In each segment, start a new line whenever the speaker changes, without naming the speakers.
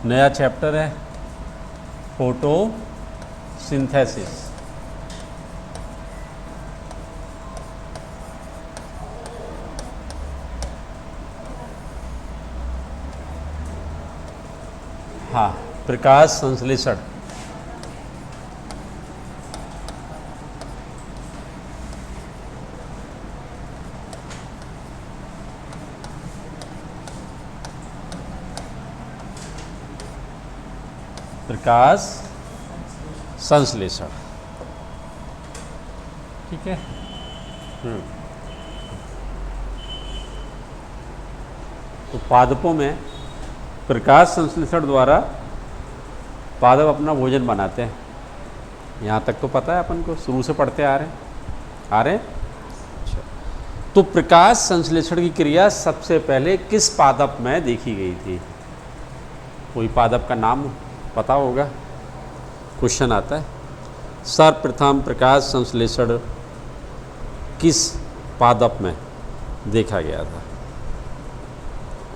नया चैप्टर है फोटोसिंथेसिस। हाँ, प्रकाश संश्लेषण। प्रकाश संश्लेषण, ठीक है। तो पादपों में प्रकाश संश्लेषण द्वारा पादप अपना भोजन बनाते हैं। यहाँ तक तो पता है अपन को, शुरू से पढ़ते आ रहे हैं। अच्छा, तो प्रकाश संश्लेषण की क्रिया सबसे पहले किस पादप में देखी गई थी? कोई पादप का नाम पता होगा, क्वेश्चन आता है। सर्वप्रथम प्रकाश संश्लेषण किस पादप में देखा गया था?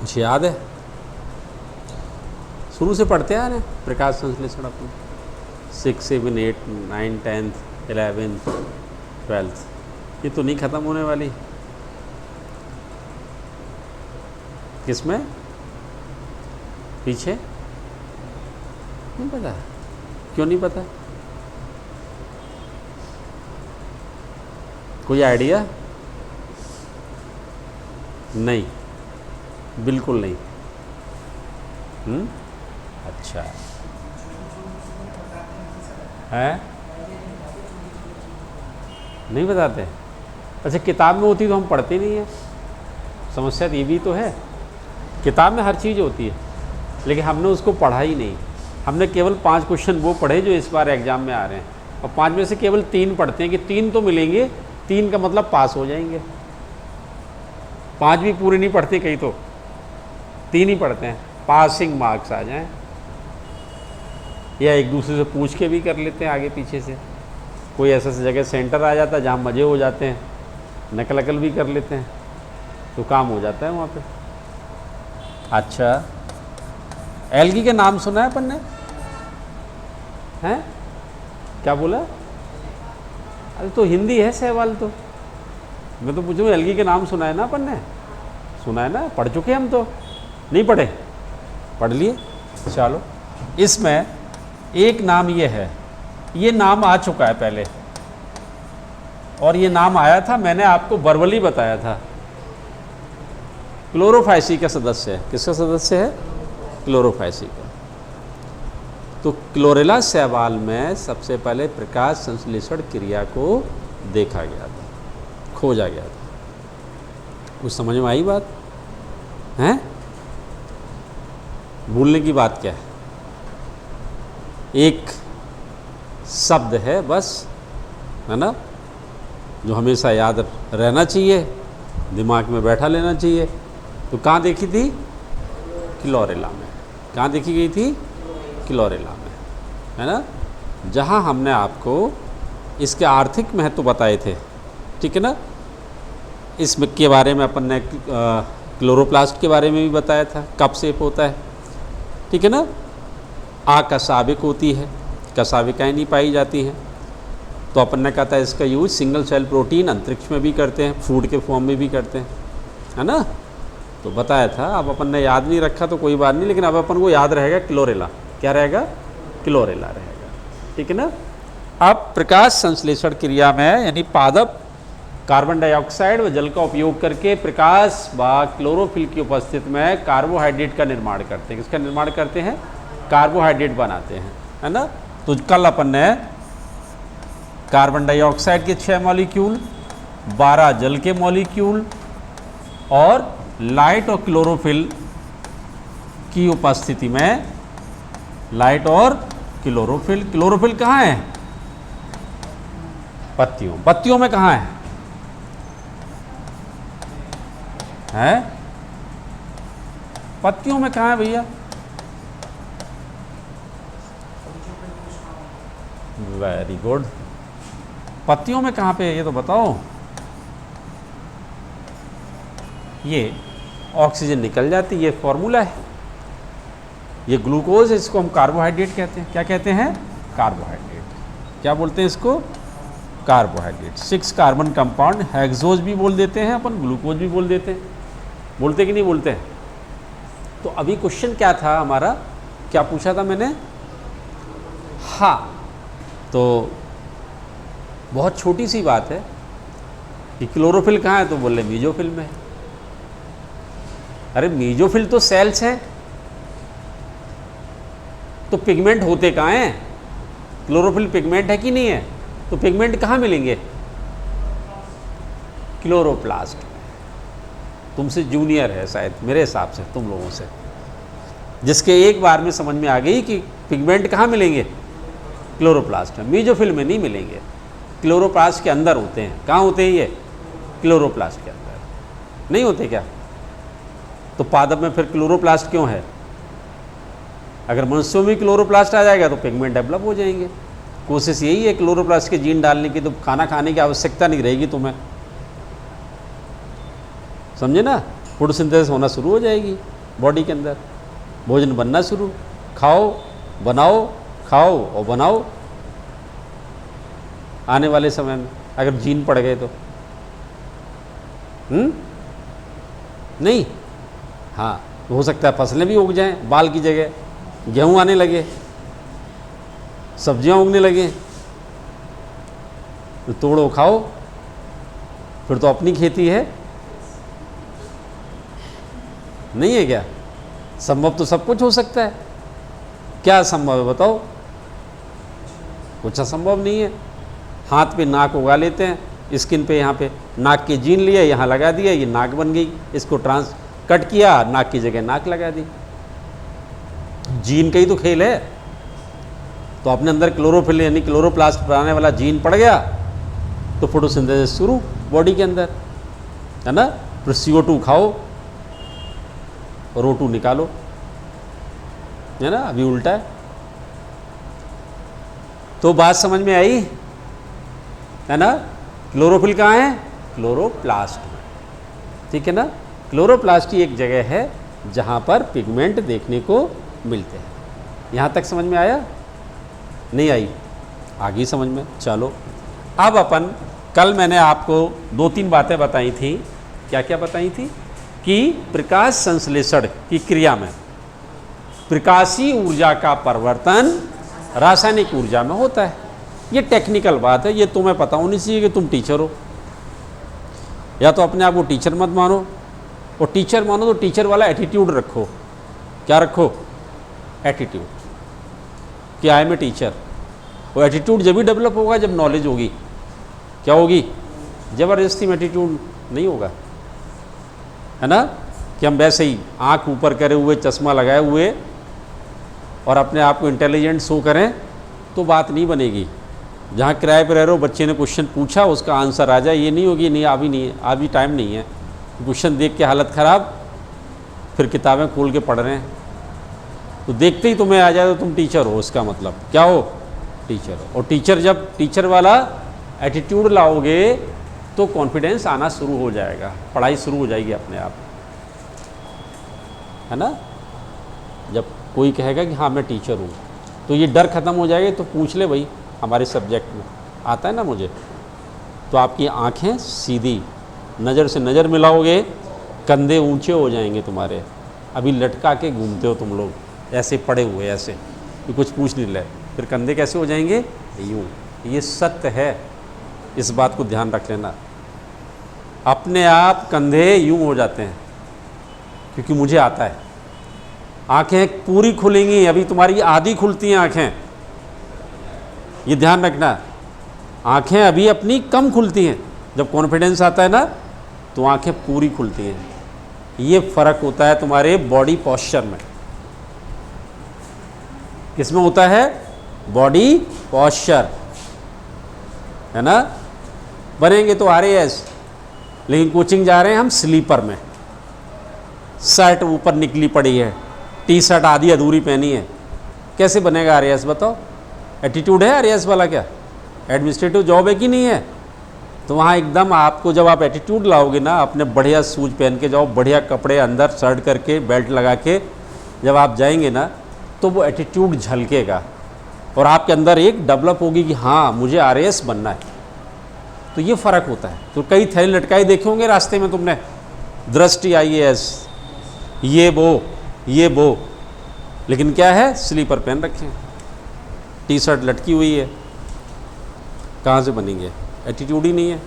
कुछ याद है? शुरू से पढ़ते आ रहे हैं प्रकाश संश्लेषण अपन, 6, 7, 8, 9, 10, 11, 12, ये तो नहीं ख़त्म होने वाली। किसमें? पीछे नहीं पता? क्यों नहीं पता? कोई आइडिया? नहीं, बिल्कुल नहीं। अच्छा है, नहीं बताते? अच्छा, किताब में होती तो हम पढ़ते नहीं है। समस्या ये भी तो है, किताब में हर चीज़ होती है लेकिन हमने उसको पढ़ा ही नहीं। हमने केवल 5 क्वेश्चन वो पढ़े जो इस बार एग्जाम में आ रहे हैं, और 5 में से केवल 3 पढ़ते हैं कि 3 तो मिलेंगे, 3 का मतलब पास हो जाएंगे। 5 भी पूरे नहीं पढ़ते, कई तो 3 ही पढ़ते हैं, पासिंग मार्क्स आ जाएं। या एक दूसरे से पूछ के भी कर लेते हैं आगे पीछे से। कोई ऐसा जगह सेंटर आ जाता है जहाँ मज़े हो जाते हैं, नकल अकल भी कर लेते हैं, तो काम हो जाता है वहाँ पे। अच्छा, एल्गी के नाम सुना है अपन ने? हैं? क्या बोला? अरे तो हिंदी है सवाल, तो मैं तो पूछूँ एल्गी के नाम सुना है ना अपन ने? सुना है ना, पढ़ चुके हम तो। नहीं पढ़े? पढ़ लिए। चलो, इसमें एक नाम ये है, ये नाम आ चुका है पहले, और ये नाम आया था, मैंने आपको वर्बली बताया था। क्लोरोफाइसी का सदस्य है। किसका सदस्य है? क्लोरोफाइसी का। तो क्लोरेला शैवाल में सबसे पहले प्रकाश संश्लेषण क्रिया को देखा गया था, खोजा गया था। कुछ समझ में आई बात है? भूलने की बात क्या है? एक शब्द है बस, है ना, जो हमेशा याद रहना चाहिए, दिमाग में बैठा लेना चाहिए। तो कहाँ देखी थी? क्लोरेला में। कहाँ देखी गई थी? क्लोरेला में, है ना, जहाँ हमने आपको इसके आर्थिक महत्व बताए थे, ठीक है ना। इसमें के बारे में अपन ने क्लोरोप्लास्ट के बारे में भी बताया था, कब शेप होता है, ठीक है ना। अकशाविक होती है, कशाविकाएँ नहीं पाई जाती हैं। तो अपन ने कहा था इसका यूज सिंगल सेल प्रोटीन अंतरिक्ष में भी करते हैं, फूड के फॉर्म में भी करते हैं, है ना। तो बताया था। अब अपन ने याद नहीं रखा तो कोई बात नहीं, लेकिन अब अपन को याद रहेगा क्लोरेला। क्या रहेगा? क्लोरेला रहेगा, ठीक है ना। अब प्रकाश संश्लेषण क्रिया में यानी पादप कार्बन डाइऑक्साइड व जल का उपयोग करके प्रकाश व क्लोरोफिल की उपस्थिति में कार्बोहाइड्रेट का निर्माण करते हैं। किसका निर्माण करते हैं? कार्बोहाइड्रेट बनाते हैं, है ना। तो कल अपन ने कार्बन डाइऑक्साइड के 6 मॉलिक्यूल, 12 जल के मॉलिक्यूल और लाइट और क्लोरोफिल की उपस्थिति में, लाइट और क्लोरोफिल। क्लोरोफिल कहाँ है? पत्तियों। पत्तियों में कहाँ है? पत्तियों में कहाँ है भैया? Very good. पत्तियों में कहाँ पे है ये तो बताओ। ये ऑक्सीजन निकल जाती है, ये फॉर्मूला है। ये ग्लूकोज, इसको हम कार्बोहाइड्रेट कहते हैं। क्या कहते हैं? कार्बोहाइड्रेट। क्या बोलते हैं इसको? कार्बोहाइड्रेट। 6 कार्बन कंपाउंड, हेक्सोज भी बोल देते हैं अपन, ग्लूकोज भी बोल देते हैं। बोलते कि नहीं बोलते हैं? तो अभी क्वेश्चन क्या था हमारा, क्या पूछा था मैंने? हाँ, तो बहुत छोटी सी बात है कि क्लोरोफिल कहाँ है, तो बोल रहे मीजोफिल में है। अरे मीजोफिल तो सेल्स हैं, तो पिगमेंट होते कहाँ हैं? क्लोरोफिल पिगमेंट है कि नहीं है? तो पिगमेंट कहाँ मिलेंगे? क्लोरोप्लास्ट। तुमसे जूनियर है शायद मेरे हिसाब से तुम लोगों से, जिसके एक बार में समझ में आ गई कि पिगमेंट कहाँ मिलेंगे? क्लोरोप्लास्ट में। मीजोफिल में नहीं मिलेंगे, क्लोरोप्लास्ट के अंदर होते हैं। कहाँ होते हैं ये? क्लोरोप्लास्ट के अंदर। नहीं होते क्या? तो पादप में फिर क्लोरोप्लास्ट क्यों है? अगर मनुष्यों में क्लोरोप्लास्ट आ जाएगा तो पिगमेंट डेवलप हो जाएंगे। कोशिश यही है क्लोरोप्लास्ट के जीन डालने की, तो खाना खाने की आवश्यकता नहीं रहेगी तुम्हें, समझे ना? फोटोसिंथेसिस होना शुरू हो जाएगी बॉडी के अंदर, भोजन बनना शुरू, खाओ बनाओ, खाओ और बनाओ। आने वाले समय में अगर जीन पड़ गए तो नहीं, हाँ हो सकता है फसलें भी उग जाएं, बाल की जगह गेहूं आने लगे, सब्जियां उगने लगे, तो तोड़ो खाओ, फिर तो अपनी खेती है। नहीं है क्या? संभव तो सब कुछ हो सकता है। क्या संभव है बताओ? कुछ असंभव नहीं है। हाथ पे नाक उगा लेते हैं, स्किन पे यहाँ पे नाक के जीन लिए, यहाँ लगा दिया, ये नाक बन गई, इसको कट किया, नाक की जगह नाक लगा दी। जीन का ही तो खेल है। तो अपने अंदर क्लोरोफिल यानी क्लोरोप्लास्ट बनाने वाला जीन पड़ गया तो फोटोसिंथेसिस शुरू बॉडी के अंदर, है ना? फिर CO2 खाओ और O2 निकालो, है ना? अभी उल्टा है। तो बात समझ में आई, है ना? क्लोरोफिल कहाँ है? क्लोरोप्लास्ट में, ठीक है ना? क्लोरोप्लास्ट ही एक जगह है जहाँ पर पिगमेंट देखने को मिलते हैं। यहाँ तक समझ में आया? नहीं आई? आगे समझ में। चलो अब अपन, कल मैंने आपको 2-3 बातें बताई थी। क्या क्या बताई थी? कि प्रकाश संश्लेषण की क्रिया में प्रकाशीय ऊर्जा का परिवर्तन रासायनिक ऊर्जा में होता है। ये टेक्निकल बात है, ये तुम्हें पता होनी चाहिए कि तुम टीचर हो। या तो अपने आप को टीचर मत मानो, और टीचर मानो तो टीचर वाला एटीट्यूड रखो। क्या रखो? एटीट्यूड कि आई एम ए टीचर। वो एटीट्यूड जब भी डेवलप होगा जब नॉलेज होगी। क्या होगी? ज़बरदस्ती में एटीट्यूड नहीं होगा, है ना? कि हम वैसे ही आँख ऊपर करे हुए, चश्मा लगाए हुए और अपने आप को इंटेलिजेंट शो करें तो बात नहीं बनेगी। जहाँ किराए पर रह रहे हो, बच्चे ने क्वेश्चन पूछा, उसका आंसर आ जाए, ये नहीं होगी, नहीं अभी नहीं है, अभी टाइम नहीं है। क्वेश्चन देख के हालत ख़राब, फिर किताबें खोल के पढ़ रहे हैं। तो देखते ही तुम्हें आ जाए तो तुम टीचर हो, इसका मतलब क्या हो? टीचर हो। और टीचर, जब टीचर वाला एटीट्यूड लाओगे तो कॉन्फिडेंस आना शुरू हो जाएगा, पढ़ाई शुरू हो जाएगी अपने आप, है ना? जब कोई कहेगा कि हाँ मैं टीचर हूँ तो ये डर ख़त्म हो जाएगा। तो पूछ ले भाई, हमारे सब्जेक्ट में आता है ना मुझे, तो आपकी आँखें सीधी, नज़र से नज़र मिलाओगे, कंधे ऊंचे हो जाएंगे तुम्हारे। अभी लटका के घूमते हो तुम लोग, ऐसे पड़े हुए, ऐसे कि कुछ पूछ नहीं ले, फिर कंधे कैसे हो जाएंगे? यूँ। ये सत्य है, इस बात को ध्यान रख लेना। अपने आप कंधे यूँ हो जाते हैं, क्योंकि मुझे आता है। आँखें पूरी खुलेंगी, अभी तुम्हारी आधी खुलती हैं आँखें, ये ध्यान रखना। आँखें अभी अपनी कम खुलती हैं, जब कॉन्फिडेंस आता है ना तो आँखें पूरी खुलती हैं। ये फ़र्क होता है तुम्हारे बॉडी पॉस्चर में। किसमें होता है? बॉडी पॉस्चर, है ना? बनेंगे तो RAS, लेकिन कोचिंग जा रहे हैं हम स्लीपर में, शर्ट ऊपर निकली पड़ी है, टी-शर्ट आधी अधूरी पहनी है, कैसे बनेगा RAS बताओ? एटीट्यूड है RAS वाला? क्या एडमिनिस्ट्रेटिव जॉब है कि नहीं है? तो वहाँ एकदम आपको, जब आप एटीट्यूड लाओगे ना, अपने बढ़िया शूज पहन के जाओ, बढ़िया कपड़े अंदर शर्ट करके, बेल्ट लगा के जब आप जाएंगे ना, तो वो एटीट्यूड झलकेगा और आपके अंदर एक डेवलप होगी कि हाँ मुझे आरएएस बनना है। तो ये फ़र्क होता है। तो कई थैली लटकाई देखे होंगे रास्ते में तुमने, दृष्टि आईएएस, ये वो, लेकिन क्या है, स्लीपर पहन रखे हैं, टी शर्ट लटकी हुई है, कहाँ से बनेंगे, एटीट्यूड ही नहीं है।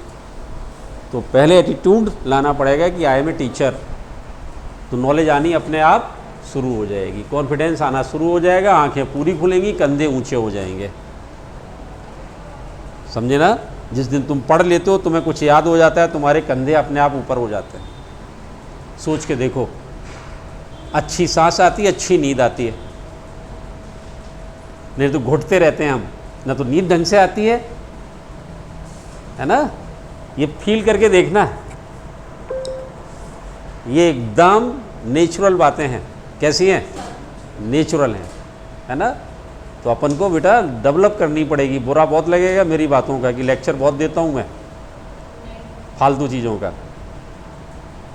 तो पहले एटीट्यूड लाना पड़ेगा कि आई एम ए टीचर, तो नॉलेज आनी अपने आप शुरू हो जाएगी, कॉन्फिडेंस आना शुरू हो जाएगा, आंखें पूरी खुलेंगी, कंधे ऊंचे हो जाएंगे। समझे ना? जिस दिन तुम पढ़ लेते हो, तुम्हें कुछ याद हो जाता है, तुम्हारे कंधे अपने आप ऊपर हो जाते हैं। सोच के देखो, अच्छी सांस आती है, अच्छी नींद आती है, नहीं तो घुटते रहते हैं हम, ना तो नींद ढंग से आती है ना? ये फील करके देखना, ये एकदम नेचुरल बातें हैं। कैसी हैं? नेचुरल हैं, है ना? तो अपन को बेटा डेवलप करनी पड़ेगी। बुरा बहुत लगेगा मेरी बातों का कि लेक्चर बहुत देता हूँ मैं फालतू चीज़ों का,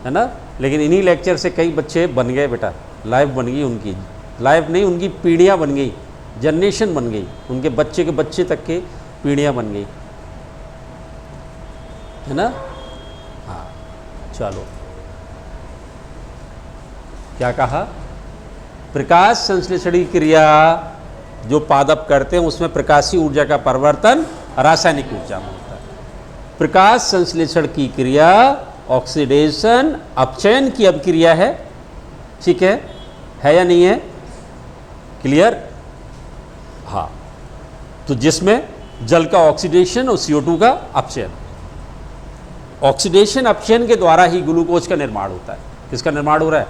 है ना? लेकिन इन्हीं लेक्चर से कई बच्चे बन गए बेटा, लाइफ बन गई उनकी, लाइफ नहीं उनकी पीढ़ियाँ बन गई, जनरेशन बन गई, उनके बच्चे के बच्चे तक के पीढ़ियाँ बन गई, है ना? हाँ, चलो, क्या कहा? प्रकाश संश्लेषण की क्रिया जो पादप करते हैं उसमें प्रकाशीय ऊर्जा का परिवर्तन रासायनिक ऊर्जा में होता है। प्रकाश संश्लेषण की क्रिया ऑक्सीडेशन अपचयन की अभिक्रिया है, ठीक है या नहीं है? क्लियर? हाँ, तो जिसमें जल का ऑक्सीडेशन और CO2 का अपचयन, ऑक्सीडेशन अपचयन के द्वारा ही ग्लूकोज का निर्माण होता है। किसका निर्माण हो रहा है?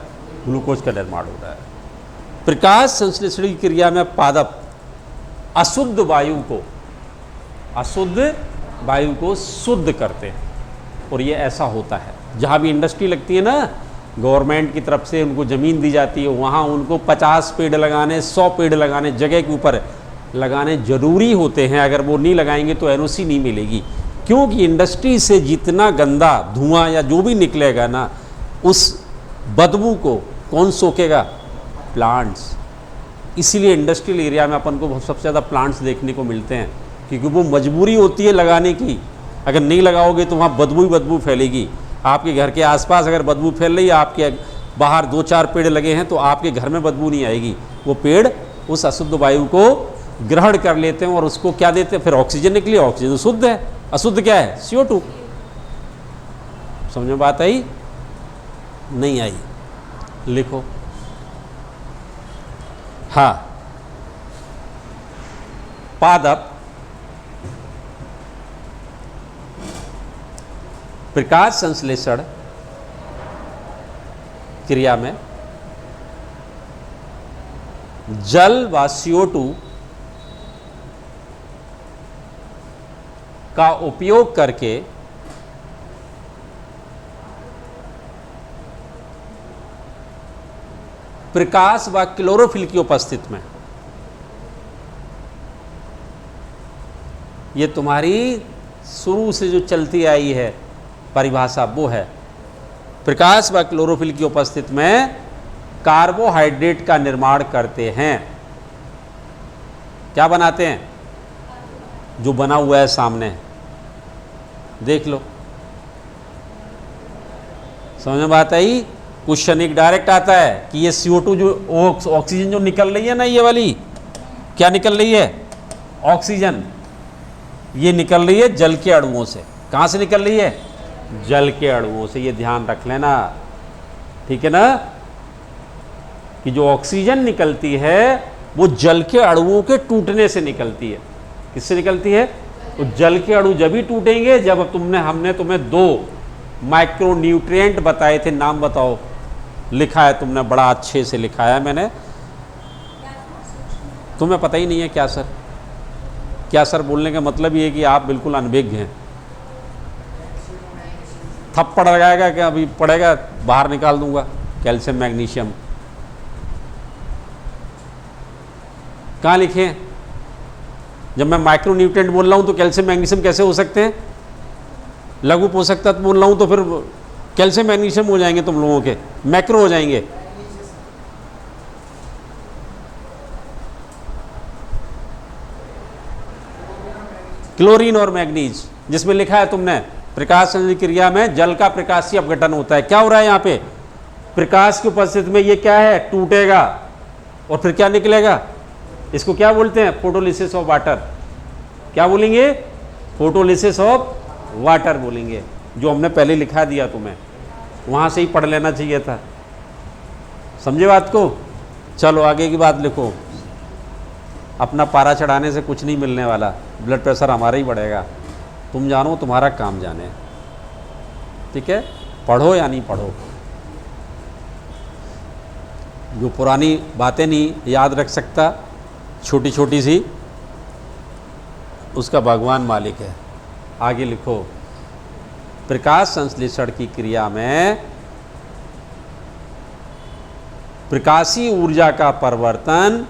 ग्लूकोज का निर्माण हो रहा है। प्रकाश संश्लेषण की क्रिया में पादप अशुद्ध वायु को शुद्ध करते हैं, और ये ऐसा होता है। जहाँ भी इंडस्ट्री लगती है ना, गवर्नमेंट की तरफ से उनको ज़मीन दी जाती है, वहाँ उनको 50 पेड़ लगाने, 100 पेड़ लगाने, जगह के ऊपर लगाने जरूरी होते हैं। अगर वो नहीं लगाएंगे तो NOC नहीं मिलेगी, क्योंकि इंडस्ट्री से जितना गंदा धुआं या जो भी निकलेगा ना, उस बदबू को कौन सोखेगा? प्लांट्स। इसीलिए इंडस्ट्रियल एरिया में अपन को सबसे ज़्यादा प्लांट्स देखने को मिलते हैं, क्योंकि वो मजबूरी होती है लगाने की। अगर नहीं लगाओगे तो वहाँ बदबू ही बदबू फैलेगी। आपके घर के आसपास अगर बदबू फैल रही है, आपके बाहर 2-4 पेड़ लगे हैं, तो आपके घर में बदबू नहीं आएगी। वो पेड़ उस अशुद्ध वायु को ग्रहण कर लेते हैं और उसको क्या देते हैं? फिर ऑक्सीजन निकली। ऑक्सीजन शुद्ध है, अशुद्ध क्या है? CO2। समझ में बात आई? नहीं आई? लिखो। हाँ, पादप प्रकाश संश्लेषण क्रिया में जल व CO2 का उपयोग करके प्रकाश व क्लोरोफिल की उपस्थिति में, ये तुम्हारी शुरू से जो चलती आई है परिभाषा, वो है प्रकाश व क्लोरोफिल की उपस्थिति में कार्बोहाइड्रेट का निर्माण करते हैं। क्या बनाते हैं? जो बना हुआ है सामने, देख लो। समझ में बात आई? क्वेश्चन एक डायरेक्ट आता है कि ये CO2 जो ऑक्सीजन जो निकल रही है ना, ये वाली क्या निकल रही है? ऑक्सीजन। ये निकल रही है जल के अणुओं से। कहाँ से निकल रही है? जल के अणुओं से। ये ध्यान रख लेना, ठीक है ना? कि जो ऑक्सीजन निकलती है वो जल के अणुओं के टूटने से निकलती है। किससे निकलती है? तो जल के अणु जब ही टूटेंगे जब हमने तुम्हें 2 माइक्रोन्यूट्रिएंट बताए थे। नाम बताओ। लिखा है तुमने, बड़ा अच्छे से लिखा है मैंने। तुम्हें पता ही नहीं है क्या सर? क्या सर बोलने का मतलब ये है कि आप बिल्कुल अनभिज्ञ हैं। थप्पड़ लगाएगा क्या? अभी पड़ेगा, बाहर निकाल दूंगा। कैल्शियम मैग्नीशियम कहाँ लिखे हैं? जब मैं माइक्रोन्यूट्रिएंट बोल रहा हूँ तो कैल्शियम मैग्नीशियम कैसे हो सकते हैं? लघु पोषक तत्व बोल रहा हूँ तो फिर कैल्शियम मैग्नीशियम हो जाएंगे तुम लोगों के, मैक्रो हो जाएंगे। क्लोरीन और मैग्नीज, जिसमें लिखा है तुमने प्रकाश संश्लेषण क्रिया में जल का प्रकाशीय अपघटन होता है। क्या हो रहा है यहाँ पे? प्रकाश की उपस्थिति में ये क्या है, टूटेगा और फिर क्या निकलेगा? इसको क्या बोलते हैं? Photolysis of water. क्या बोलेंगे? फोटोलिसिस ऑफ वाटर बोलेंगे, जो हमने पहले लिखा दिया तुम्हें, वहां से ही पढ़ लेना चाहिए था। समझे बात को? चलो आगे की बात लिखो। अपना पारा चढ़ाने से कुछ नहीं मिलने वाला, ब्लड प्रेशर हमारा ही बढ़ेगा। तुम जानो, तुम्हारा काम जाने। ठीक है, पढ़ो या नहीं पढ़ो। जो पुरानी बातें नहीं याद रख सकता, छोटी छोटी सी, उसका भगवान मालिक है। आगे लिखो। प्रकाश संश्लेषण की क्रिया में प्रकाशीय ऊर्जा का परिवर्तन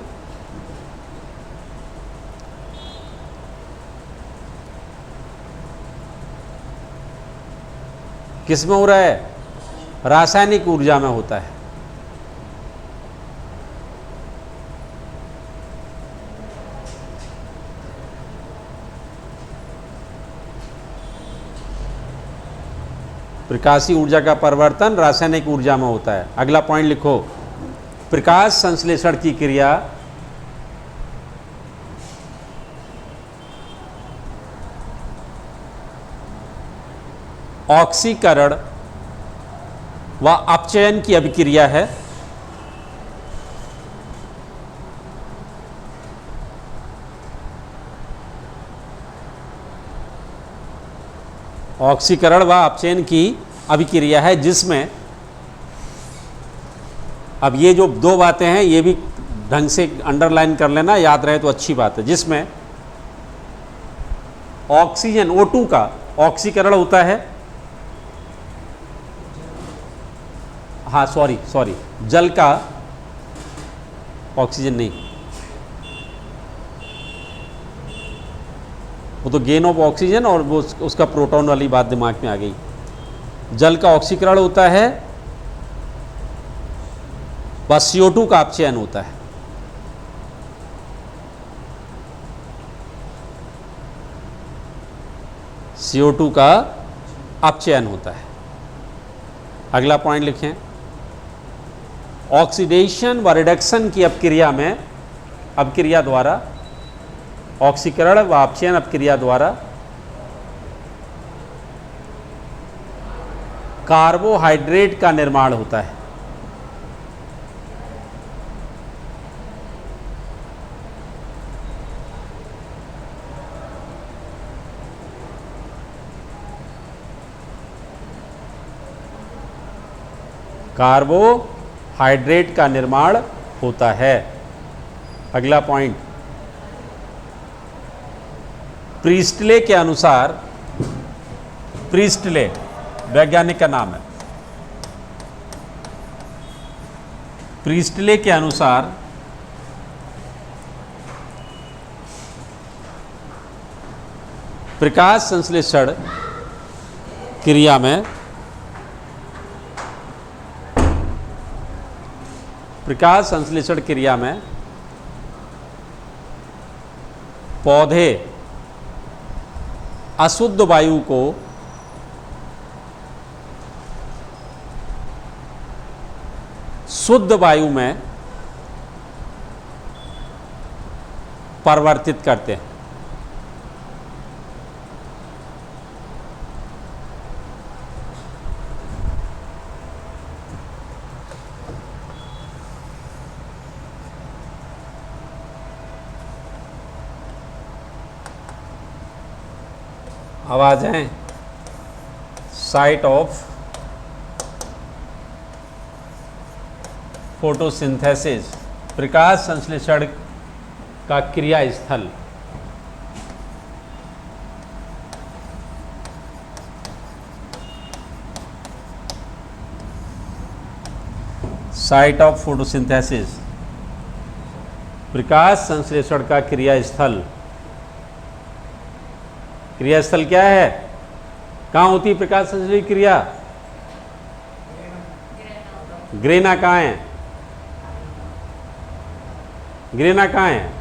किस में हो रहा है? रासायनिक ऊर्जा में होता है। प्रकाशीय ऊर्जा का परिवर्तन रासायनिक ऊर्जा में होता है। अगला पॉइंट लिखो। प्रकाश संश्लेषण की क्रिया ऑक्सीकरण व अपचयन की अभिक्रिया है। ऑक्सीकरण व अपचयन की अभिक्रिया है, जिसमें अब ये जो दो बातें हैं ये भी ढंग से अंडरलाइन कर लेना, याद रहे तो अच्छी बात है। जिसमें ऑक्सीजन O2 का ऑक्सीकरण होता है, हाँ सॉरी जल का ऑक्सीजन नहीं, वो तो गेन ऑफ ऑक्सीजन और वो उसका प्रोटॉन वाली बात दिमाग में आ गई। जल का ऑक्सीकरण होता है, बस CO2 का अपचयन होता है। CO2 का अपचयन होता है। अगला पॉइंट लिखें। ऑक्सीडेशन व रिडक्शन की अपक्रिया द्वारा, ऑक्सीकरण व अपचयन अपक्रिया द्वारा कार्बोहाइड्रेट का निर्माण होता है। कार्बोहाइड्रेट का निर्माण होता है। अगला पॉइंट। प्रीस्टले के अनुसार, प्रीस्टले वैज्ञानिक का नाम है, प्रीस्टले के अनुसार प्रकाश संश्लेषण क्रिया में पौधे अशुद्ध वायु को शुद्ध वायु में परिवर्तित करते हैं। अब आ जाएं साइट ऑफ फोटोसिंथेसिस, प्रकाश संश्लेषण का क्रिया स्थल। साइट ऑफ फोटोसिंथेसिस, प्रकाश संश्लेषण का क्रिया स्थल। क्रियास्थल क्या है? कहाँ होती है प्रकाश संश्लेषण क्रिया? ग्रेना कहाँ है? ग्रेना कहाँ है?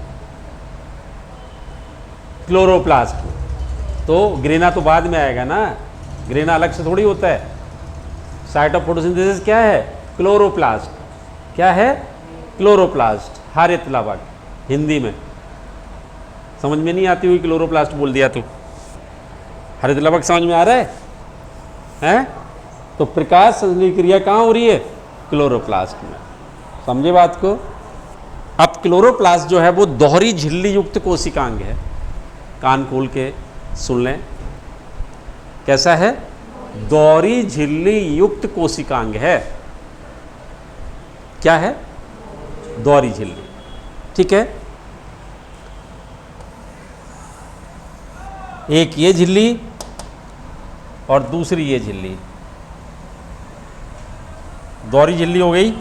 क्लोरोप्लास्ट में। तो ग्रेना तो बाद में आएगा ना, ग्रेना अलग से थोड़ी होता है। साइट ऑफ फोटोसिंथेसिस क्या है? क्लोरोप्लास्ट। क्या है? क्लोरोप्लास्ट, हरित लाभक। हिंदी में समझ में नहीं आती हुई क्लोरोप्लास्ट बोल दिया तो। हरित लाभक समझ में आ रहा है? हैं? तो प्रकाश संश्लेषण क्रिया कहाँ हो रही है? क्लोरोप्लास्ट में। समझे बात को? अब क्लोरोप्लास्ट जो है वो दोहरी झिल्ली युक्त कोशिकांग है। कान खोल के सुन लें, कैसा है? दोहरी झिल्ली युक्त कोशिकांग है। क्या है? दोहरी झिल्ली। ठीक है, एक ये झिल्ली और दूसरी ये झिल्ली, दोहरी झिल्ली हो गई।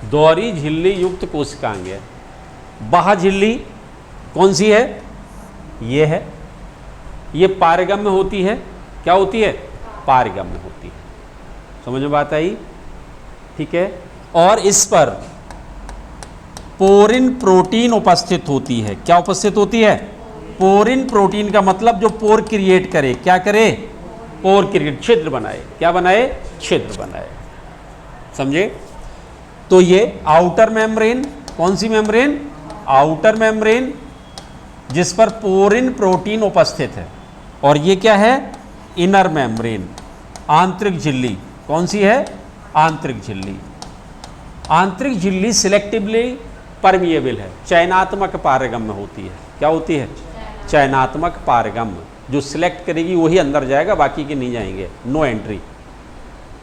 दोहरी झिल्ली युक्त कोशिकांग है। बाह्य झिल्ली कौन सी है? ये है। ये पारगम्य होती है। क्या होती है? पारगम्य होती है। समझ में बात आई? ठीक है, और इस पर पोरिन प्रोटीन उपस्थित होती है। क्या उपस्थित होती है? पोरिन प्रोटीन का मतलब जो पोर क्रिएट करे। क्या करे? पोर क्रिएट, छिद्र बनाए। क्या बनाए? छिद्र बनाए। समझे? तो ये आउटर मेम्ब्रेन, कौन सी मेम्ब्रेन? आउटर मेम्ब्रेन, जिस पर पोरिन प्रोटीन उपस्थित है। और ये क्या है? इनर मेम्ब्रेन, आंतरिक झिल्ली। कौन सी है? आंतरिक झिल्ली। आंतरिक झिल्ली सिलेक्टिवली परमिएबल है, चयनात्मक पारगम्य होती है। क्या होती है? चयनात्मक पारगम्य। जो सिलेक्ट करेगी वही अंदर जाएगा, बाकी के नहीं जाएंगे। No entry.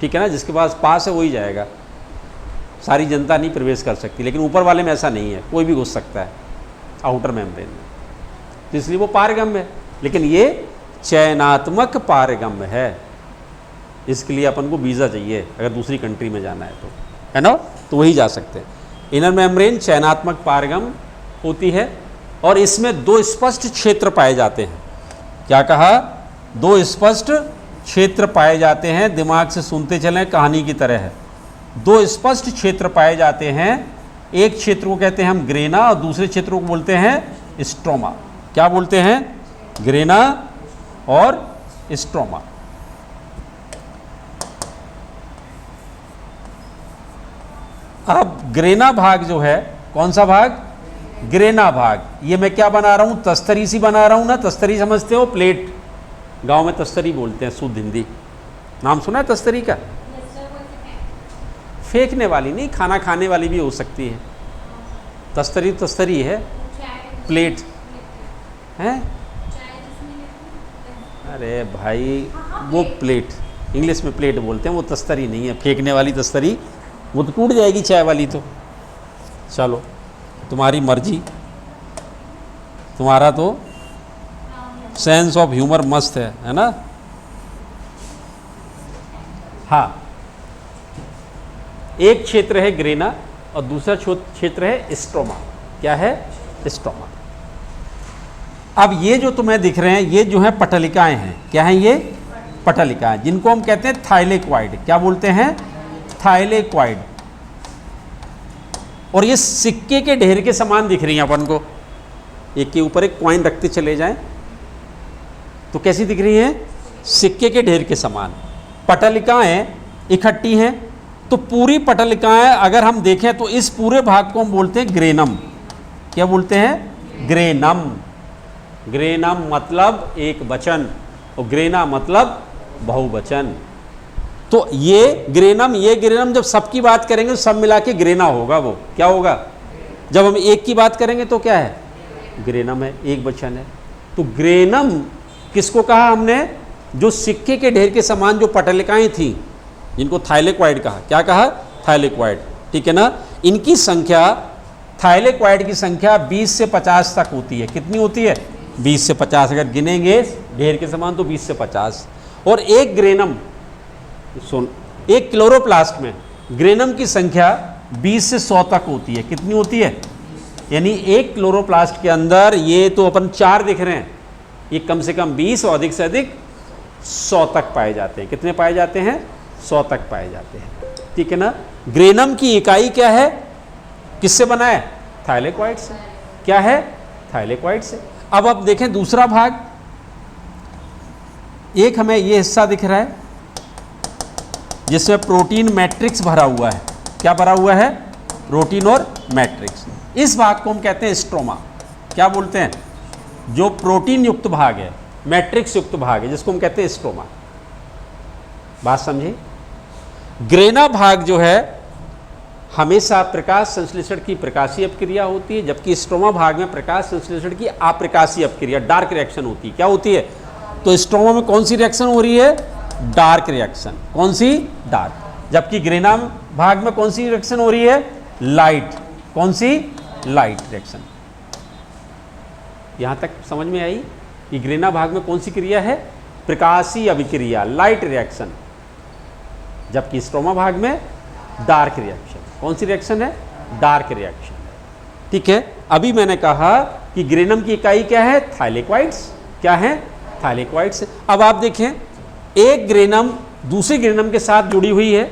ठीक है ना, जिसके पास है वही जाएगा, सारी जनता नहीं प्रवेश कर सकती। लेकिन ऊपर वाले में ऐसा नहीं है, कोई भी घुस सकता है आउटर मेम्ब्रेन में, तो इसलिए वो पारगम्य है। लेकिन ये चयनात्मक पारगम्य है, इसके लिए अपन को वीज़ा चाहिए अगर दूसरी कंट्री में जाना है तो, है ना, तो वही जा सकते हैं। इनर मेम्ब्रेन चयनात्मक पारगम्य होती है और इसमें दो स्पष्ट क्षेत्र पाए जाते हैं। क्या कहा? दो स्पष्ट क्षेत्र पाए जाते हैं। दिमाग से सुनते चलें, कहानी की तरह है। दो स्पष्ट क्षेत्र पाए जाते हैं। एक क्षेत्र को कहते हैं हम ग्रेना और दूसरे क्षेत्र को बोलते हैं स्ट्रोमा। क्या बोलते हैं? ग्रेना और स्ट्रोमा। अब ग्रेना भाग जो है, कौन सा भाग? ग्रेना भाग। ये मैं क्या बना रहा हूं? तस्तरी सी बना रहा हूं ना। तस्तरी समझते हो? प्लेट, गांव में तस्तरी बोलते हैं, शुद्ध हिंदी। नाम सुना है तस्तरी का? फेंकने वाली नहीं, खाना खाने वाली भी हो सकती है। तस्तरी तस्तरी है, प्लेट है। अरे भाई, वो प्लेट, इंग्लिश में प्लेट बोलते हैं, वो तस्तरी नहीं है। फेंकने वाली तस्तरी वो तो टूट जाएगी, चाय वाली तो। चलो, तुम्हारी मर्जी, तुम्हारा तो सेंस ऑफ ह्यूमर मस्त है ना? हाँ, एक क्षेत्र है ग्रेना और दूसरा क्षेत्र है स्ट्रोमा। क्या है? स्ट्रोमा। अब ये जो तुम्हें दिख रहे हैं, ये जो है पटलिकाएं हैं। क्या है ये? पटलिकाएं, जिनको हम कहते हैं थाइलेक्वाइड। क्या बोलते हैं? थाइलेक्वाइड। और ये सिक्के के ढेर के समान दिख रही हैं अपन को। एक के ऊपर एक कॉइन रखते चले जाएं तो कैसी दिख रही हैं? सिक्के के ढेर के समान। पटलिकाएं इकट्ठी हैं, तो पूरी पटलिकाएं अगर हम देखें तो इस पूरे भाग को हम बोलते हैं ग्रेनम। क्या बोलते हैं? ग्रेनम। ग्रेनम मतलब एक वचन और ग्रेना मतलब बहुवचन। तो ये ग्रेनम जब सबकी बात करेंगे तो सब मिला के ग्रेना होगा। वो क्या होगा? जब हम एक की बात करेंगे तो क्या है? ग्रेनम है, एक वचन है। तो ग्रेनम किसको कहा हमने? जो सिक्के के ढेर के समान जो पटलिकाएं थी, जिनको थाइलेक्वाइड कहा। क्या कहा? थाइलेक्वाइड। ठीक है ना? इनकी संख्या, थाइलेक्वाइड की संख्या 20 से 50 तक होती है। कितनी होती है? 20 से 50। अगर गिनेंगे ढेर के समान तो 20 से 50। और एक ग्रेनम, एक क्लोरोप्लास्ट में ग्रेनम की संख्या 20 से 100 तक होती है। कितनी होती है? यानी एक क्लोरोप्लास्ट के अंदर, ये तो अपन 4 दिख रहे हैं, ये कम से कम 20 और अधिक से अधिक 100 तक पाए जाते हैं। कितने पाए जाते हैं? 100 तक पाए जाते हैं। ठीक है ना? ग्रेनम की इकाई क्या है? किससे बना है? थाइलेक्वाइड से। क्या है? थाइलेक्वाइड्स है। अब देखें दूसरा भाग, एक हमें ये हिस्सा दिख रहा है जिसमें प्रोटीन मैट्रिक्स भरा हुआ है। क्या भरा हुआ है? प्रोटीन और मैट्रिक्स। इस भाग को हम कहते हैं स्ट्रोमा। क्या बोलते हैं? जो प्रोटीन युक्त भाग है, मैट्रिक्स युक्त भाग है, जिसको हम कहते हैं स्ट्रोमा। बात समझे? ग्रेना भाग जो है हमेशा प्रकाश संश्लेषण की प्रकाशीय अपक्रिया होती है, जबकि स्ट्रोमा भाग में प्रकाश संश्लेषण की अप्रकाशीय अपक्रिया, डार्क रिएक्शन होती है। क्या होती है? तो स्ट्रोमा में कौन सी रिएक्शन हो रही है? Dark reaction. कौन सी? डार्क। जबकि ग्रेना भाग में कौन सी रिएक्शन हो रही है? लाइट। कौन सी? Light reaction. यहां तक समझ में आई कि ग्रेना भाग में कौन सी क्रिया है? प्रकाशीय अभिक्रिया, लाइट रिएक्शन, जबकि स्ट्रोमा भाग में डार्क रिएक्शन। कौन सी रिएक्शन है? Dark reaction. ठीक है। अभी मैंने कहा कि ग्रेनम की इकाई क्या है? थाइलेक्वाइड्स। क्या है? थाइलेक्वाइड्स। अब आप देखें, एक ग्रेनम दूसरी ग्रेनम के साथ जुड़ी हुई है,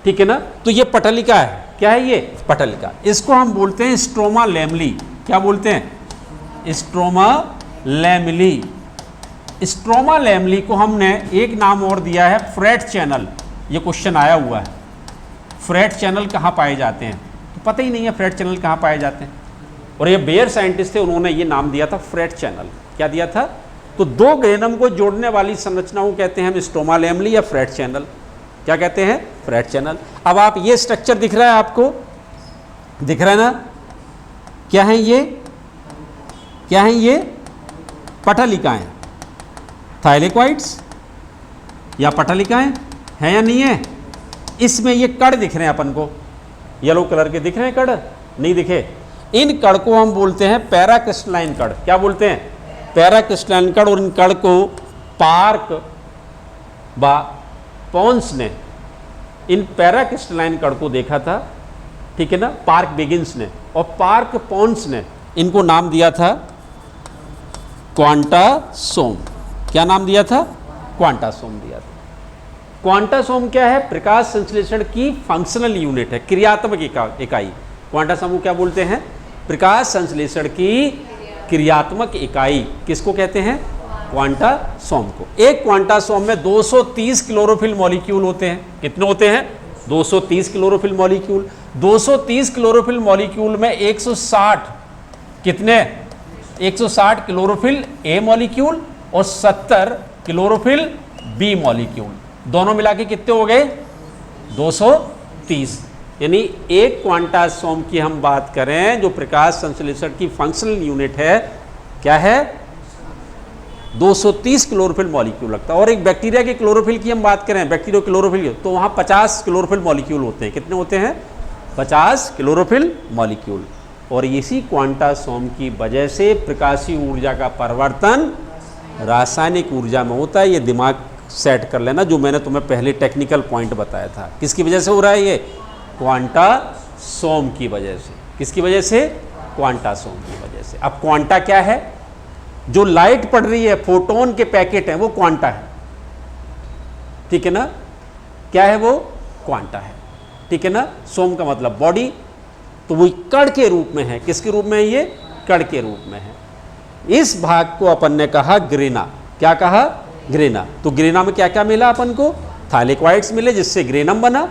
ठीक है ना? तो ये पटलिका है। क्या है ये? पटलिका। इसको हम बोलते हैं स्ट्रोमा लैमली। क्या बोलते हैं? Stroma lamellae. स्ट्रोमा लैमली को हमने एक नाम और दिया है, फ्रेट चैनल। ये क्वेश्चन आया हुआ है, फ्रेट चैनल कहाँ पाए जाते हैं? तो पता ही नहीं है फ्रेट चैनल कहाँ पाए जाते हैं। और ये बेयर साइंटिस्ट थे, उन्होंने ये नाम दिया था फ्रेट चैनल। क्या दिया था? तो दो ग्रेनम को जोड़ने वाली संरचना को कहते हैं हम स्ट्रोमा लैमली या फ्रेट चैनल। क्या कहते हैं? Freight channel. अब आप ये स्ट्रक्चर दिख रहा है आपको, दिख रहा है ना? क्या है ये? क्या है ये? पटलिकाएं। थाइलेक्वाइड्स या पटलिकाएं हैं या नहीं है? इसमें ये कण दिख रहे हैं अपन को, येलो कलर के दिख रहे हैं कण? नहीं दिखे? इन कण को हम बोलते हैं पैराक्रिस्टलाइन कण। क्या बोलते हैं? पैराक्रिस्टलाइन कण। और इन कण को पार्क बा पॉन्स ने इन पैराक्रिस्टलाइन कण को देखा था, ठीक है ना? पार्क बिगिंस ने और पार्क पॉन्स ने इनको नाम दिया था क्वांटासोम। क्या नाम दिया था? क्वांटासोम दिया था। क्वांटासोम क्या है? प्रकाश संश्लेषण की फंक्शनल यूनिट है, क्रियात्मक इकाई। क्वांटासोम को क्या बोलते हैं? प्रकाश संश्लेषण की क्रियात्मक इकाई। किसको कहते हैं? क्वांटासोम को। एक क्वांटासोम में 230 क्लोरोफिल मॉलिक्यूल होते हैं। कितने होते हैं? 230 क्लोरोफिल मॉलिक्यूल। 230 क्लोरोफिल मॉलिक्यूल में 160 कितने? 160 क्लोरोफिल ए मॉलिक्यूल और 70 क्लोरोफिल बी मॉलिक्यूल। दोनों मिला के कितने हो गए? 230। यानी एक क्वांटासोम की हम बात करें जो प्रकाश संश्लेषण की फंक्शनल यूनिट है, क्या है? 230 क्लोरोफिल मॉलिक्यूल लगता है। और एक बैक्टीरिया के क्लोरोफिल की हम बात करें, बैक्टीरिया क्लोरोफिल, तो वहाँ 50 क्लोरोफिल मॉलिक्यूल होते हैं। कितने होते हैं? 50 क्लोरोफिल मॉलिक्यूल। और इसी क्वांटासोम की वजह से प्रकाशीय ऊर्जा का परिवर्तन रासायनिक ऊर्जा में होता है। ये दिमाग सेट कर लेना, जो मैंने तुम्हें पहले टेक्निकल पॉइंट बताया था। किसकी वजह से हो रहा है ये? क्वांटासोम की वजह से। किसकी वजह से? क्वांटासोम की वजह से। अब क्वांटा क्या है? जो लाइट पड़ रही है, फोटोन के पैकेट हैं, वो क्वांटा है। ठीक है ना? क्या है वो? क्वांटा है। ठीक है ना? सोम का मतलब बॉडी, तो वो कण के रूप में है। किसके रूप में है ये? कण के रूप में है। इस भाग को अपन ने कहा ग्रेना। क्या कहा? ग्रेना। तो ग्रेना में क्या क्या मिला अपन को? थाइलेक्वाइड्स मिले, जिससे ग्रेनम बना।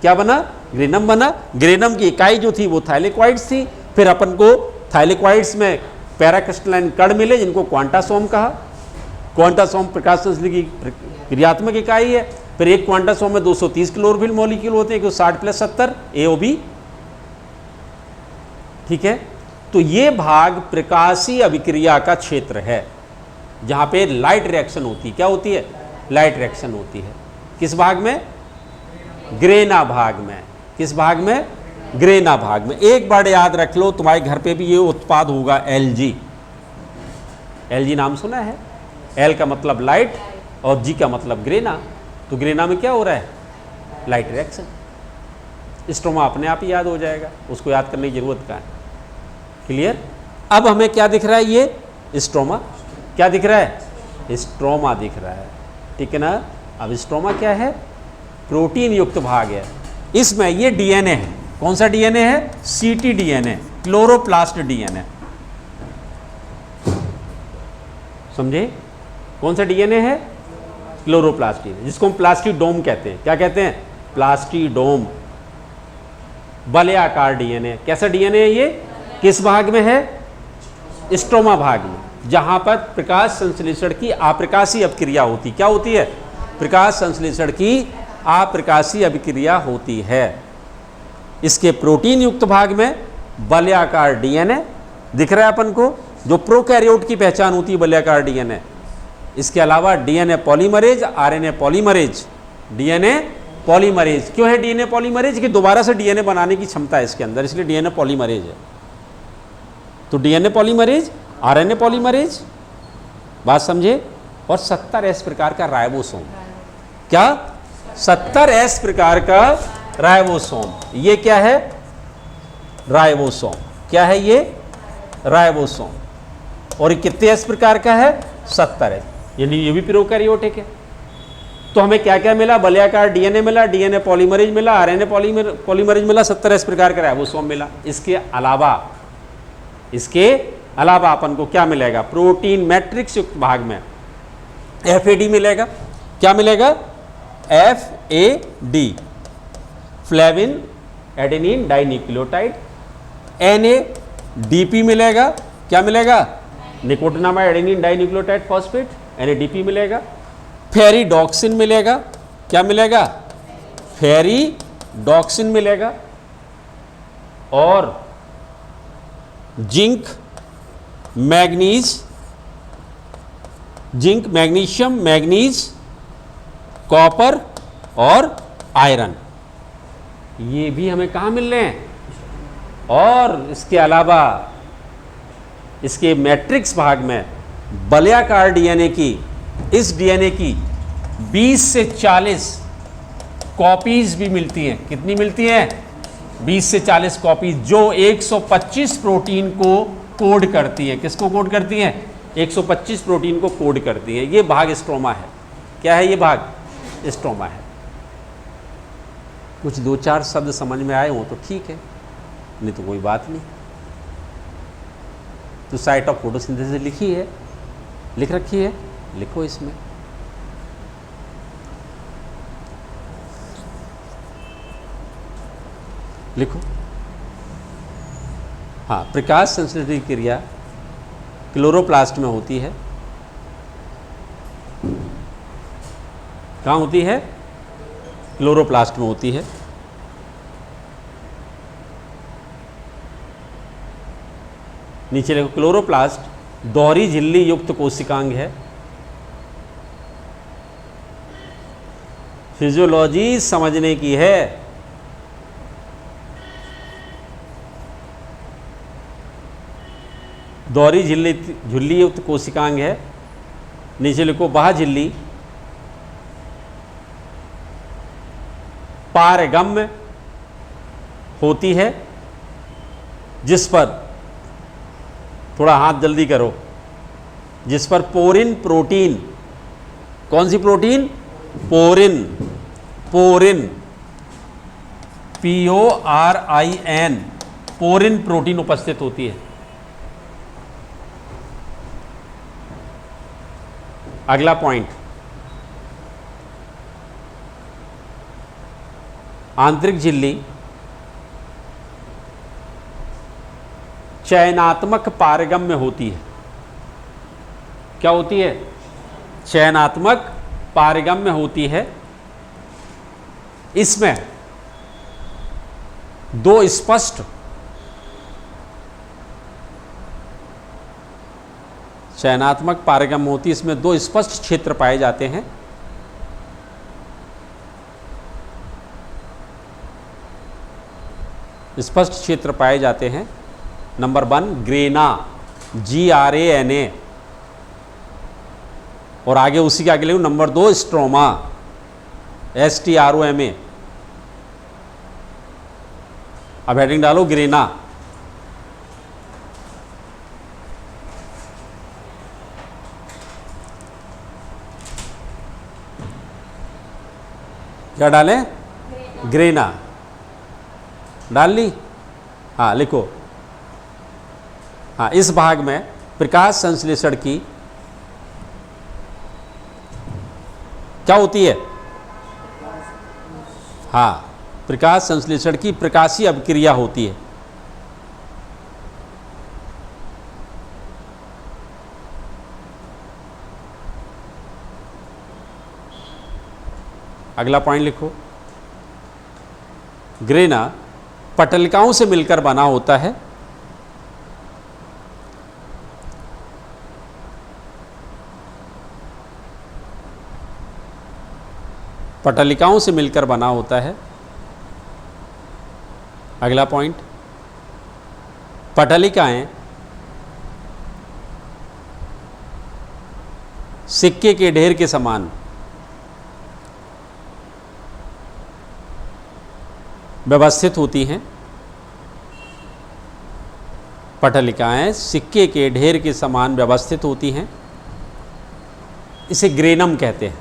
क्या बना? ग्रेनम बना। ग्रेनम की इकाई जो थी वो थाइलेक्वाइड्स थी। फिर अपन को थाइलेक्वाइड्स में पैराक्रिस्टलाइन कण मिले, जिनको क्वांटासोम कहा। क्वांटासोम प्रकाश संश्लेषण की क्रियात्मक इकाई है। फिर एक क्वांटासोम में 230 क्लोरोफिल मॉलिक्यूल होते हैं, 60 + 70 AOB। ठीक है? तो ये भाग प्रकाशीय अभिक्रिया का क्षेत्र है, जहां पे लाइट रिएक्शन होती है। क्या होती है? लाइट रिएक्शन होती है। किस भाग में? ग्रेना भाग में। किस भाग में? ग्रेना भाग में। एक बार याद रख लो, तुम्हारे घर पे भी ये उत्पाद होगा, LG। LG नाम सुना है? L का मतलब लाइट और G का मतलब ग्रेना। तो ग्रेना में क्या हो रहा है? Light reaction. स्ट्रोमा अपने आप ही याद हो जाएगा, उसको याद करने की जरूरत का है। क्लियर? अब हमें क्या दिख रहा है? ये स्ट्रोमा। क्या दिख रहा है? स्ट्रोमा दिख रहा है। ठीक है ना? अब स्ट्रोमा क्या है? प्रोटीन युक्त भाग है। इसमें ये DNA है। कौन सा DNA है? ctDNA। Chloroplast DNA. समझे? कौन सा डीएनए है? क्लोरोप्लास्ट डीएनए, जिसको हम प्लास्टिडोम कहते हैं। क्या कहते हैं? प्लास्टिडोम, वलयाकार डीएनए। कैसा डीएनए है ये? किस भाग में है? स्ट्रोमा भाग में, जहां पर प्रकाश संश्लेषण की अप्रकाशीय अभिक्रिया होती। क्या होती है? प्रकाश संश्लेषण की अप्रकाशीय अभिक्रिया होती है। इसके प्रोटीन युक्त भाग में वलयाकार डीएनए दिख रहा है अपन को, जो प्रोकैरियोट की पहचान होती है, वलयाकार डीएनए। इसके अलावा DNA polymerase, RNA polymerase. DNA polymerase क्यों है? डीएनए पॉलीमरेज कि दोबारा से डीएनए बनाने की क्षमता है इसके अंदर, इसलिए डीएनए पॉलीमरेज है। तो डीएनए पॉलीमरेज, आरएनए पॉलीमरेज, बात समझे। और 70S प्रकार का राइबोसोम। क्या? 70S प्रकार का राइबोसोम। ये क्या है? राइबोसोम। क्या है ये? राइबोसोम। और ये कितने S प्रकार का है? 70S। यानी ये भी प्रोकैरियोटिक है। तो हमें क्या क्या मिला? वलयाकार डीएनए मिला, डीएनए पॉलीमरेज मिला, आरएनए पॉलीमरेज मिला, 70S प्रकार का राइबोसोम मिला। इसके अलावा अपन को क्या मिलेगा? प्रोटीन मैट्रिक्स युक्त भाग में FAD मिलेगा। क्या मिलेगा? FAD, flavin adenine dinucleotide. NADP मिलेगा। क्या मिलेगा? Nicotinamide adenine dinucleotide phosphate, NADP मिलेगा। फेरिडॉक्सिन मिलेगा। क्या मिलेगा? फेरिडॉक्सिन मिलेगा। और zinc, manganese, zinc, magnesium, manganese, copper और आयरन, ये भी हमें कहाँ मिल रहे हैं? और इसके अलावा इसके मैट्रिक्स भाग में वलयाकार डीएनए की, इस डीएनए की 20 से 40 कॉपीज भी मिलती हैं। कितनी मिलती हैं? 20 से 40 कॉपीज, जो 125 प्रोटीन को कोड करती है। किसको कोड करती हैं? 125 प्रोटीन को कोड करती है। ये भाग स्ट्रोमा है। क्या है ये भाग? स्ट्रोमा है। कुछ 2-4 शब्द समझ में आए हो तो ठीक है, नहीं तो कोई बात नहीं। तो साइट ऑफ फोटोसिंथेसिस लिखी है, लिख रखी है, लिखो इसमें। लिखो। हाँ, प्रकाश संश्लेषण की क्रिया क्लोरोप्लास्ट में होती है। कहाँ होती है? क्लोरोप्लास्ट में होती है। नीचे लिखो, क्लोरोप्लास्ट दोहरी झिल्ली युक्त कोशिकांग है। फिजियोलॉजी समझने की है। दोहरी झिल्ली युक्त कोशिकांग है। नीचे लिखो, बाह्य झिल्ली पारगम्य होती है, जिस पर, थोड़ा हाथ जल्दी करो, जिस पर पोरिन प्रोटीन, कौन सी protein? Porin, porin, PORIN, porin protein उपस्थित होती है। अगला पॉइंट, आंतरिक झिल्ली चयनात्मक पारगम्य होती है। क्या होती है? चयनात्मक पारगम्य होती है। इसमें दो स्पष्ट चयनात्मक पारगम्य होती है, इसमें दो स्पष्ट क्षेत्र पाए जाते हैं। स्पष्ट क्षेत्र पाए जाते हैं। नंबर 1 ग्रेना, GRANA, और आगे उसी के आगे ले नंबर 2 स्ट्रोमा, STROMA। अब हेडिंग डालो ग्रेना। क्या डालें? ग्रेना डाल ली। हाँ लिखो, हाँ, इस भाग में प्रकाश संश्लेषण की क्या होती है? हाँ, प्रकाश संश्लेषण की प्रकाशीय अभिक्रिया होती है। अगला पॉइंट लिखो, ग्रेना पटलिकाओं से मिलकर बना होता है। पटलिकाओं से मिलकर बना होता है। अगला पॉइंट, पटलिकाएं सिक्के के ढेर के समान व्यवस्थित होती हैं। पटलिकाएं सिक्के के ढेर के समान व्यवस्थित होती हैं। इसे ग्रेनम कहते हैं।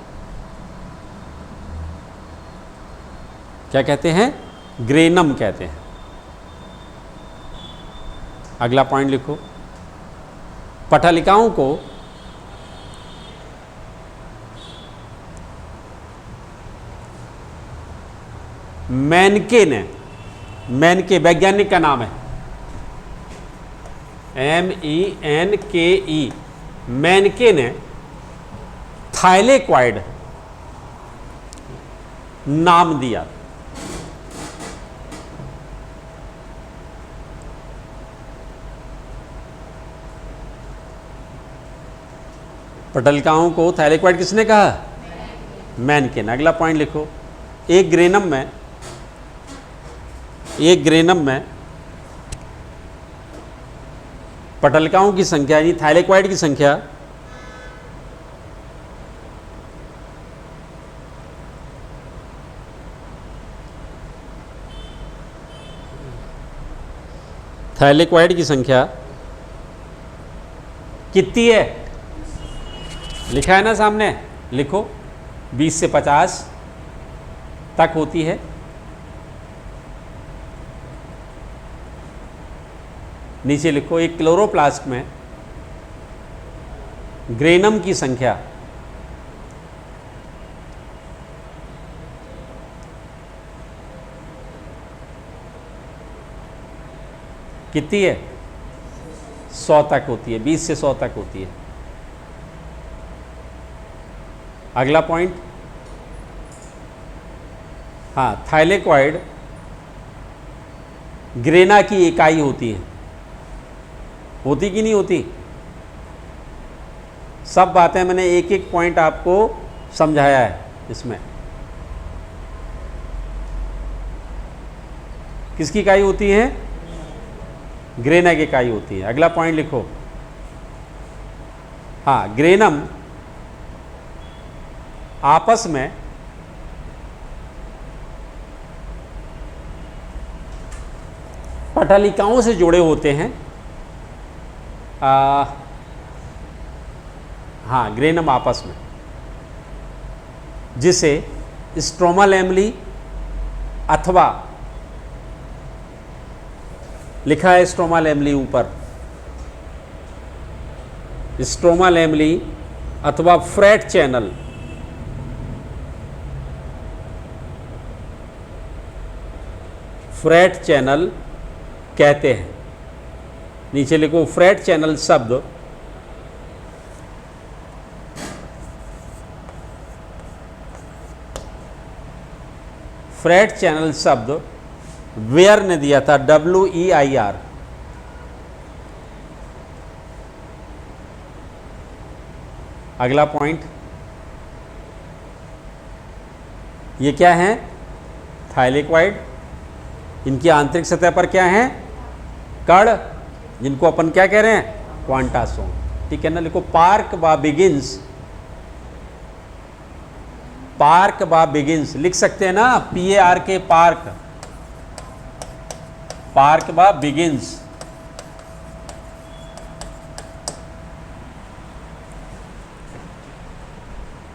क्या कहते हैं? ग्रेनम कहते हैं। अगला पॉइंट लिखो, पटलिकाओं को मैनके ने, मैनके वैज्ञानिक का नाम है MENKE, मैनके ने थाइलेक्वाइड नाम दिया। पटलिकाओं को थाइलेक्वाइड किसने कहा? मैनके ने। अगला पॉइंट लिखो, एक ग्रेनम में पटलिकाओं की संख्या यानी थाइलेक्वाइड की संख्या कितनी है? लिखा है ना सामने, लिखो 20 से 50 तक होती है। नीचे लिखो, एक क्लोरोप्लास्ट में ग्रेनम की संख्या कितनी है? 100 तक होती है, 20 से 100 तक होती है। अगला पॉइंट, हाँ, थाइलेक्वाइड ग्रेना की इकाई होती है। होती कि नहीं होती? सब बातें मैंने एक एक पॉइंट आपको समझाया है। इसमें किसकी इकाई होती है? ग्रेना की इकाई होती है। अगला पॉइंट लिखो, हाँ, ग्रेनम आपस में पटलिकाओं से जुड़े होते हैं। हाँ, ग्रेनम आपस में, जिसे स्ट्रोमा लैमली अथवा, लिखा है स्ट्रोमा लैमली ऊपर, स्ट्रोमा लैमली अथवा फ्रैट चैनल, फ्रैट चैनल कहते हैं। नीचे लिखो, फ्रैट चैनल शब्द फ्रैट चैनल शब्द वेयर ने दिया था, WEIR। अगला पॉइंट, ये क्या है? थाइलेक्वाइड। इनकी आंतरिक सतह पर क्या है? कण, जिनको अपन क्या कह रहे हैं? क्वांटासोम। ठीक है ना? लिखो, पार्क बा बिगिंस, पार्क बा बिगिंस लिख सकते हैं ना, PARK, पार्क, पार्क बा बिगिंस।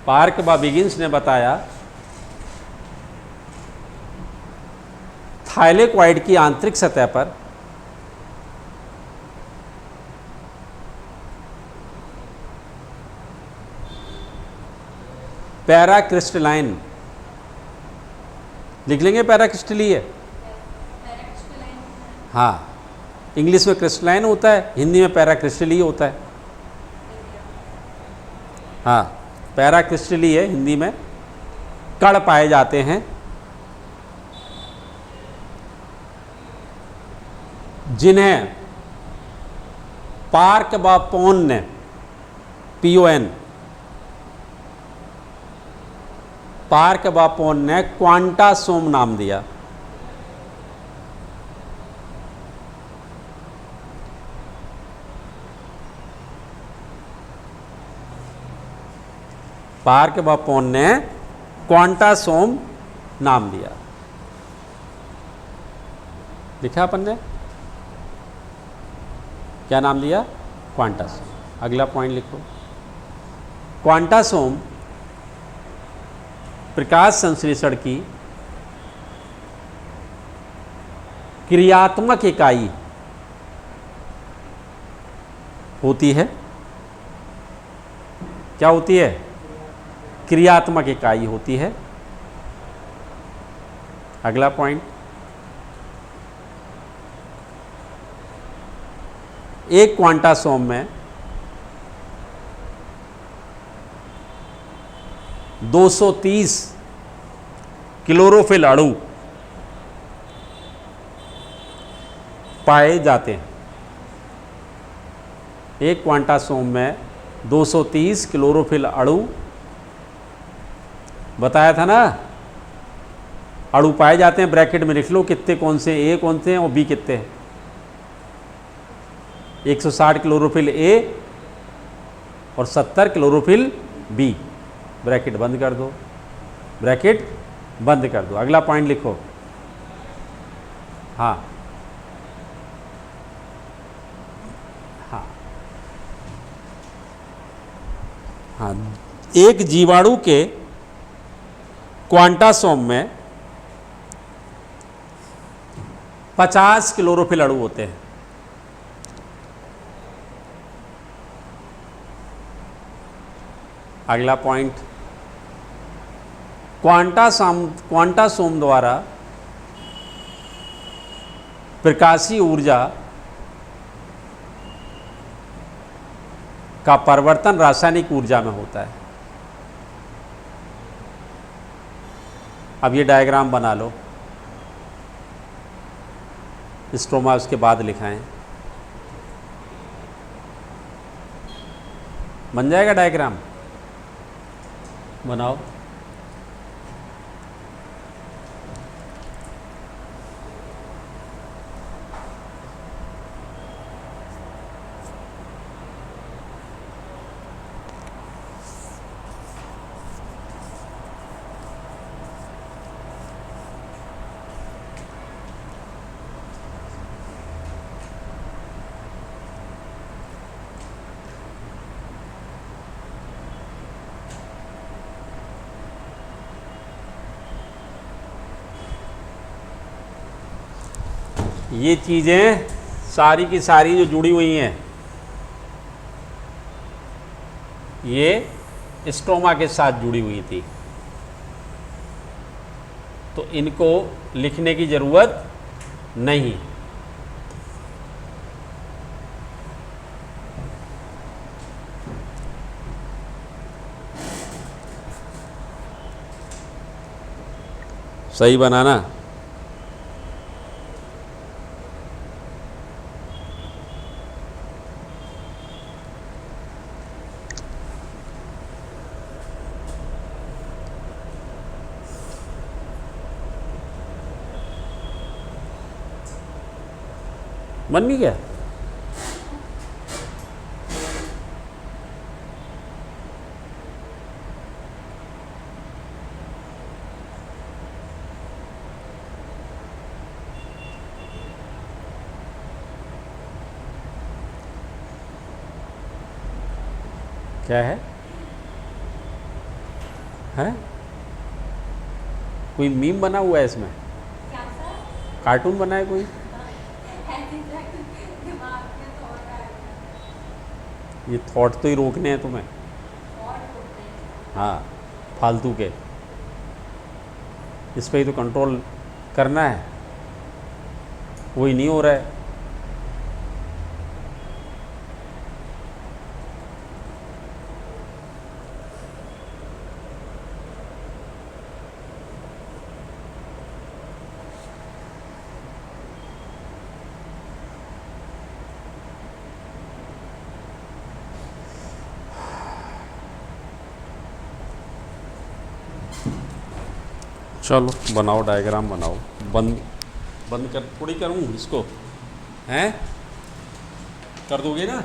पार्क बा बिगिंस ने बताया थाइलेक्वाइड की आंतरिक सतह पर पैराक्रिस्टलाइन लिख लेंगे, पैराक्रिस्टलीय। हाँ, इंग्लिश में क्रिस्टलाइन होता है, हिंदी में पैराक्रिस्टलीय होता है। हाँ, पैराक्रिस्टलीय हिंदी में कण पाए जाते हैं जिन्हें पार्क व पोन ने PON पार्क व पोन ने क्वांटासोम नाम दिया। पार्क व पोन ने क्वांटासोम नाम दिया। लिखा अपन ने, क्या नाम दिया? क्वांटासोम। अगला पॉइंट लिखो। क्वांटासोम प्रकाश संश्लेषण की क्रियात्मक इकाई होती है। क्या होती है? क्रियात्मक इकाई होती है। अगला पॉइंट, एक क्वांटासोम में 230 क्लोरोफिल अणु पाए जाते हैं। एक क्वांटासोम में 230 क्लोरोफिल अणु बताया था ना, अणु पाए जाते हैं। ब्रैकेट में लिख लो कितने, कौन से, ए कौन से हैं और बी कितने हैं। 160 क्लोरोफिल ए और 70 क्लोरोफिल बी। ब्रैकेट बंद कर दो, ब्रैकेट बंद कर दो। अगला पॉइंट लिखो। हाँ हाँ हाँ, एक जीवाणु के क्वांटासोम में 50 क्लोरोफिल अणु होते हैं। अगला पॉइंट, क्वांटासोम द्वारा प्रकाशीय ऊर्जा का परिवर्तन रासायनिक ऊर्जा में होता है। अब ये डायग्राम बना लो, स्ट्रोमा उसके बाद लिखाएं। बन जाएगा डायग्राम, बनाओ। ये चीज़ें सारी की सारी जो जुड़ी हुई हैं, ये स्ट्रोमा के साथ जुड़ी हुई थी, तो इनको लिखने की ज़रूरत नहीं। सही बनाना। बन नहीं गया? क्या है? कोई मीम बना हुआ है इसमें? कार्टून बना है कोई? ये थॉट तो ही रोकने हैं तुम्हें। हाँ, फालतू के, इस पे ही तो कंट्रोल करना है, वही नहीं हो रहा है। चलो बनाओ, डायग्राम बनाओ। बंद बंद कर थोड़ी करूँ इसको, हैं कर दोगे ना?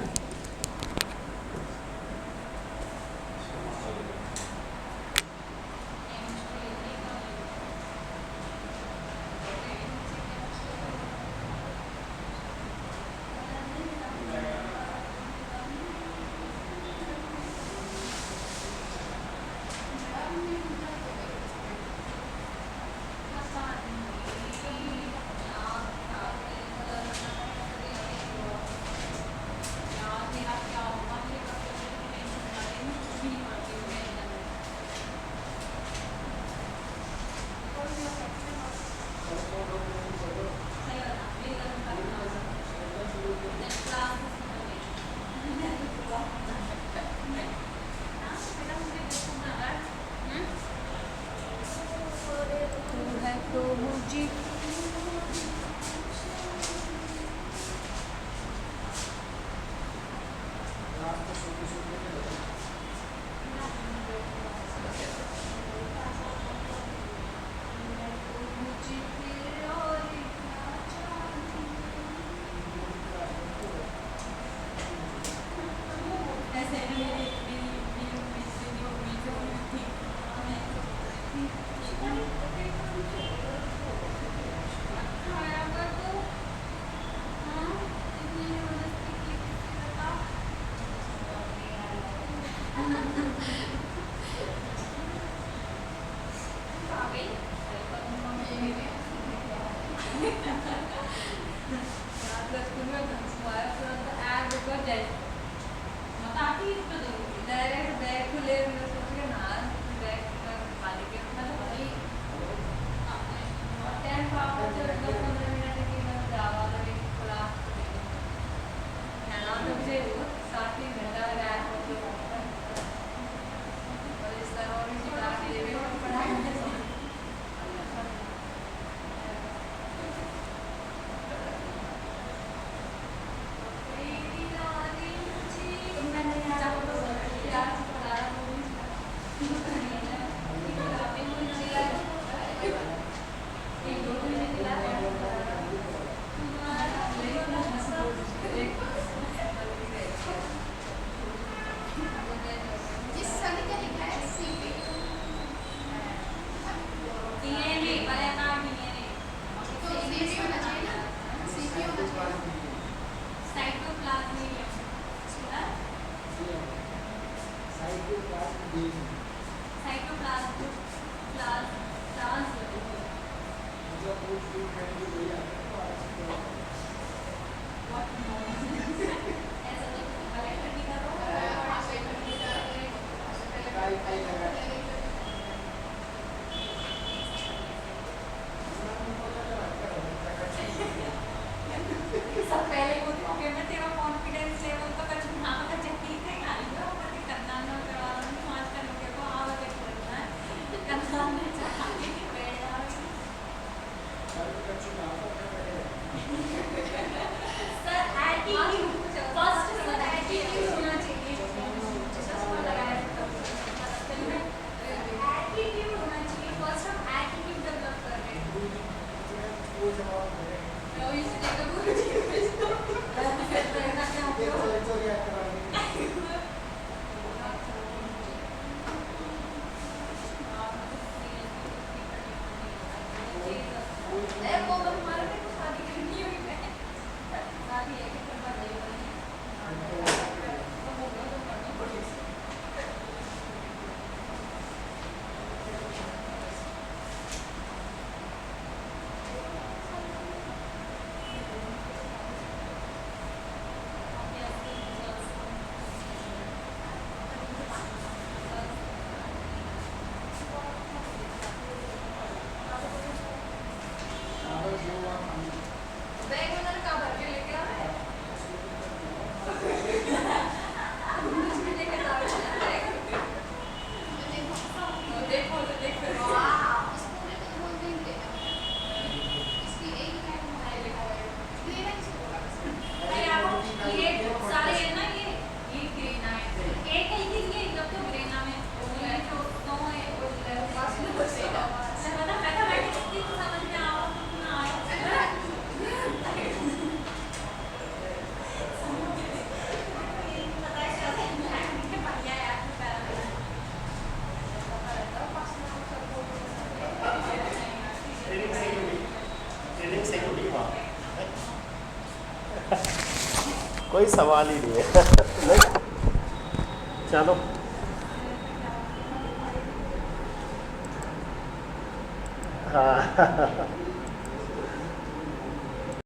कोई सवाल ही नहीं है। नहीं? चलो हाँ